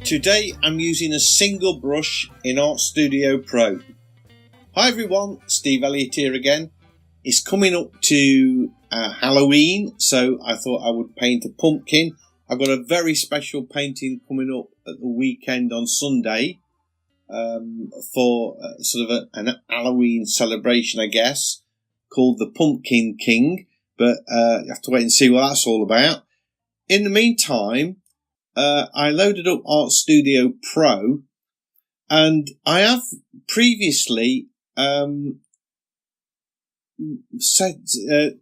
Today I'm using a single brush in ArtStudio Pro. Hi everyone, Steve Elliott here again. It's coming up to Halloween, so I thought I would paint a pumpkin. I've got a very special painting coming up at the weekend on Sunday for sort of an Halloween celebration, I guess, called the Pumpkin King, but you have to wait and see what that's all about. In the meantime, I loaded up ArtStudio Pro, and I have previously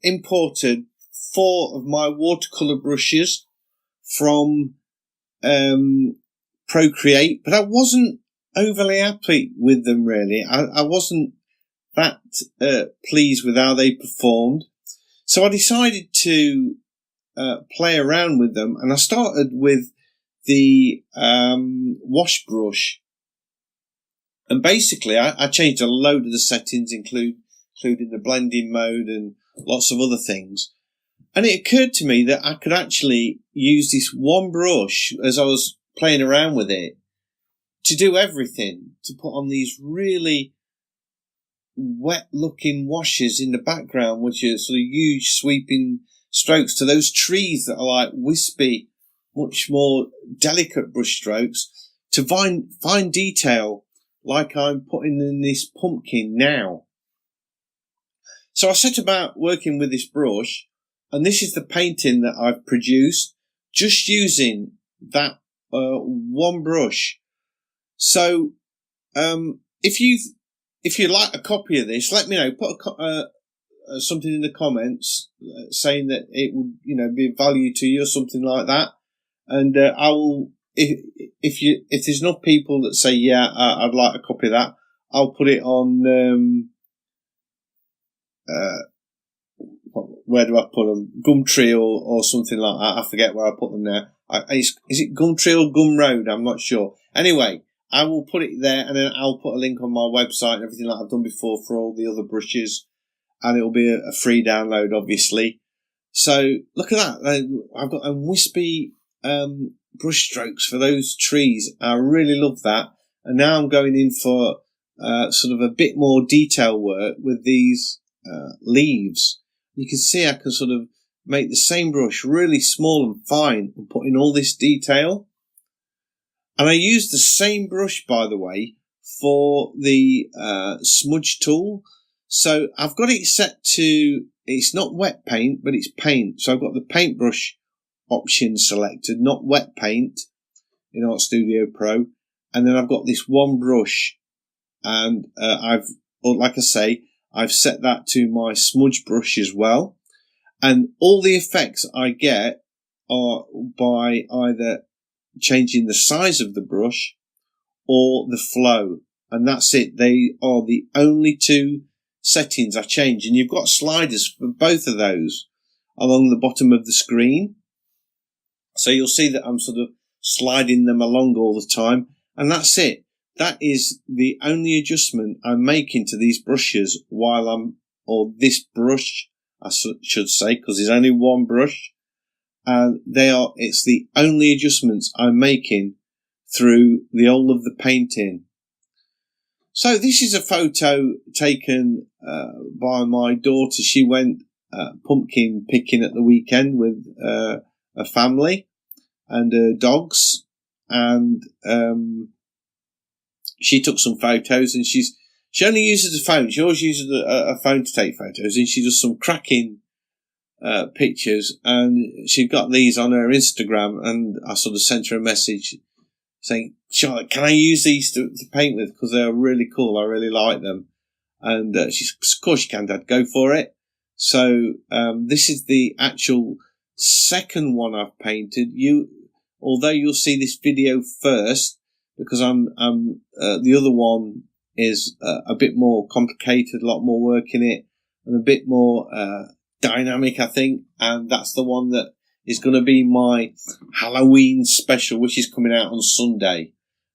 imported 4 of my watercolour brushes from Procreate, but I wasn't overly happy with them really. I wasn't that pleased with how they performed, so I decided to play around with them, and I started with the wash brush, and basically I changed a load of the settings, including the blending mode and lots of other things. And it occurred to me that I could actually use this one brush as I was playing around with it to do everything, to put on these really wet looking washes in the background, which are sort of huge sweeping strokes, to those trees that are like wispy, much more delicate brush strokes, to fine detail like I'm putting in this pumpkin now. So I set about working with this brush, and this is the painting that I've produced just using that one brush. So if you'd like a copy of this, let me know. Put something in the comments saying that it would, be of value to you or something like that. And I will, if there's enough people that say, yeah, I'd like a copy of that, I'll put it on, where do I put them? Gumtree or something like that. I forget where I put them now. Is it Gumtree or Gumroad? I'm not sure. Anyway, I will put it there, and then I'll put a link on my website and everything like I've done before for all the other brushes, and it'll be a free download, obviously. So look at that. I've got a wispy brush strokes for those trees. I really love that. And now I'm going in for sort of a bit more detail work with these leaves. You can see I can sort of make the same brush really small and fine and put in all this detail. And I use the same brush, by the way, for the Smudge Tool. So I've got it set to, it's not wet paint, but it's paint. So I've got the paintbrush option selected, not wet paint, in ArtStudio Pro. And then I've got this one brush, and like I say, I've set that to my smudge brush as well. And all the effects I get are by either changing the size of the brush or the flow. And that's it. They are the only 2 settings I change. And you've got sliders for both of those along the bottom of the screen. So you'll see that I'm sort of sliding them along all the time. And that's it. That is the only adjustment I'm making to these brushes or this brush, I should say, because there's only one brush. And it's the only adjustments I'm making through the whole of the painting. So this is a photo taken by my daughter. She went pumpkin picking at the weekend with a family and her dogs, and she took some photos, and she only uses a phone. She always uses a phone to take photos, and she does some cracking pictures, and she got these on her Instagram, and I sort of sent her a message saying, Charlotte, can I use these to paint with, because they're really cool, I really like them. And she's, of course you can, Dad, go for it. So this is the actual second one I've painted. Although you'll see this video first, because the other one is a bit more complicated, a lot more work in it, and a bit more dynamic, I think. And that's the one that is going to be my Halloween special, which is coming out on Sunday.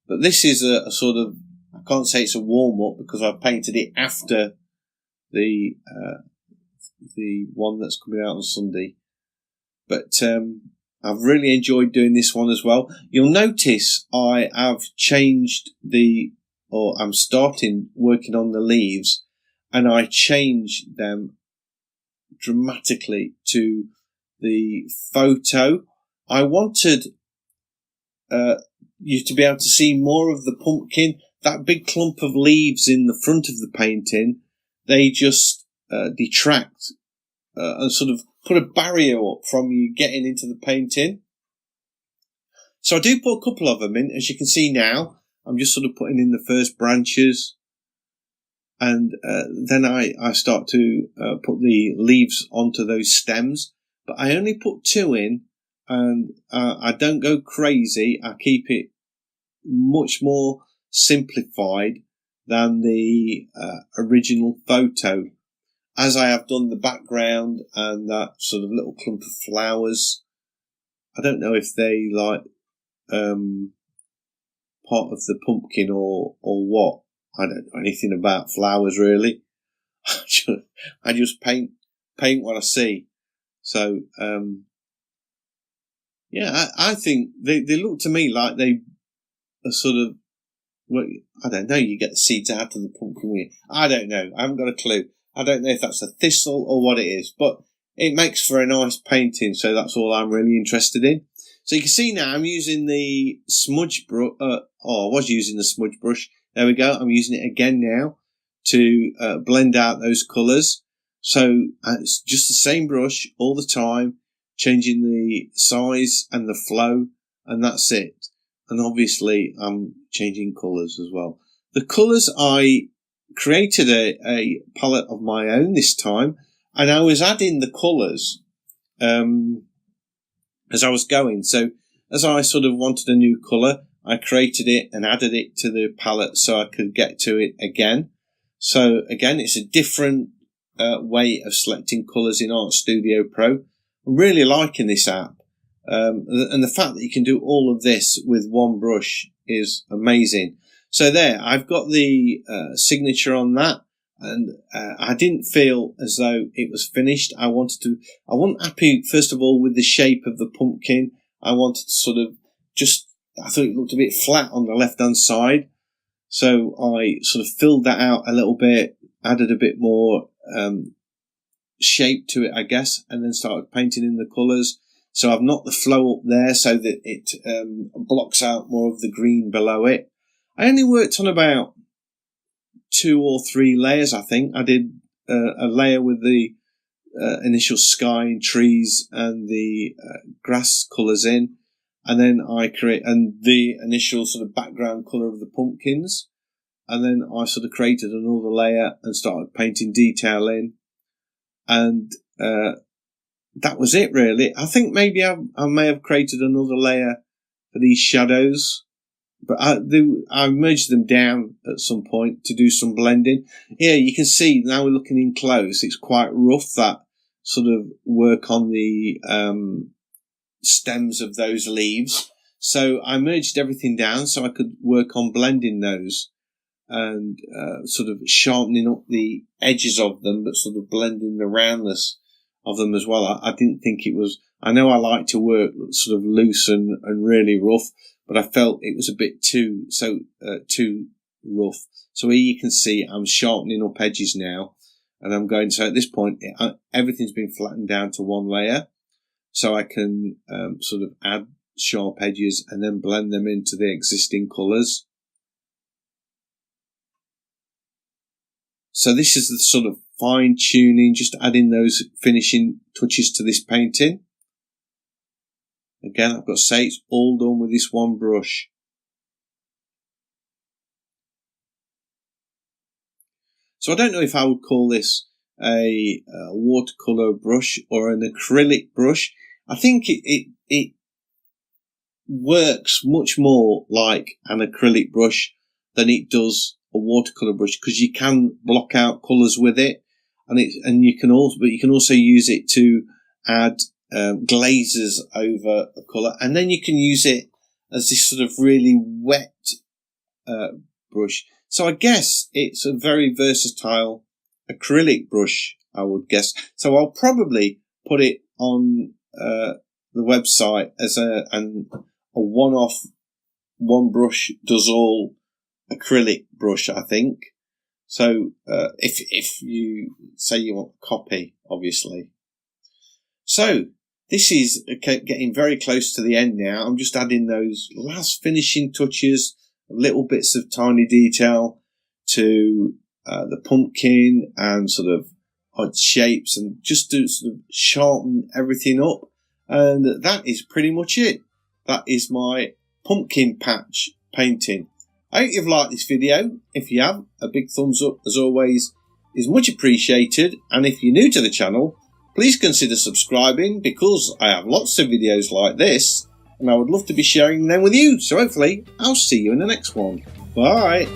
But this is a sort of, I can't say it's a warm-up, because I've painted it after the one that's coming out on Sunday. But I've really enjoyed doing this one as well. You'll notice I have changed I'm starting working on the leaves, and I changed them dramatically to the photo. I wanted you to be able to see more of the pumpkin. That big clump of leaves in the front of the painting, they just detract and sort of put a barrier up from you getting into the painting. So I do put a couple of them in, as you can see now. I'm just sort of putting in the first branches, and then I start to put the leaves onto those stems. But I only put 2 in, and I don't go crazy. I keep it much more simplified than the original photo, as I have done the background and that sort of little clump of flowers. I don't know if they like part of the pumpkin or what. I don't know anything about flowers really. I just paint what I see. So yeah, I think they look to me like they are sort of, well, I don't know, you get the seeds out of the pumpkin with you. I don't know. I haven't got a clue. I don't know if that's a thistle or what it is, but it makes for a nice painting, so that's all I'm really interested in. So you can see now I'm using the smudge brush, I was using the smudge brush. There we go. I'm using it again now to blend out those colours. So it's just the same brush all the time, changing the size and the flow, and that's it. And obviously I'm changing colours as well. The colours, I created a palette of my own this time, and I was adding the colours as I was going. So as I sort of wanted a new colour, I created it and added it to the palette so I could get to it again. So again, it's a different way of selecting colours in ArtStudio Pro. I'm really liking this app. And the fact that you can do all of this with one brush is amazing. So there, I've got the signature on that, and I didn't feel as though it was finished. I wasn't happy, first of all, with the shape of the pumpkin. I wanted to sort of I thought it looked a bit flat on the left-hand side. So I sort of filled that out a little bit, added a bit more shape to it, I guess, and then started painting in the colours. So I've knocked the flow up there so that it blocks out more of the green below it. I only worked on about 2 or 3 layers, I think. I did a layer with the initial sky and trees and the grass colours in, and then and the initial sort of background colour of the pumpkins, and then I sort of created another layer and started painting detail in, and that was it really. I think maybe I may have created another layer for these shadows, but I merged them down at some point to do some blending. Yeah, you can see now we're looking in close, it's quite rough, that sort of work on the stems of those leaves. So I merged everything down so I could work on blending those and sort of sharpening up the edges of them, but sort of blending the roundness of them as well. I didn't think it was, I know I like to work sort of loose and really rough, but I felt it was a bit too rough. So here you can see I'm sharpening up edges now, and I'm going, so at this point everything's been flattened down to one layer, so I can sort of add sharp edges and then blend them into the existing colours. So this is the sort of fine tuning, just adding those finishing touches to this painting. Again, I've got to say it's all done with this one brush. So I don't know if I would call this a watercolour brush or an acrylic brush. I think it works much more like an acrylic brush than it does a watercolour brush, because you can block out colours with it, and you can also use it to add glazes over a colour, and then you can use it as this sort of really wet brush. So I guess it's a very versatile acrylic brush, I would guess. So I'll probably put it on the the website as a one-off, one brush does all acrylic brush, I think. So if you say you want a copy, obviously. So this is getting very close to the end now. I'm just adding those last finishing touches, little bits of tiny detail to the pumpkin and sort of odd shapes, and just to sort of sharpen everything up. And that is pretty much it. That is my pumpkin patch painting. I hope you've liked this video. If you have, a big thumbs up, as always, is much appreciated. And if you're new to the channel, please consider subscribing, because I have lots of videos like this, and I would love to be sharing them with you. So hopefully, I'll see you in the next one. Bye.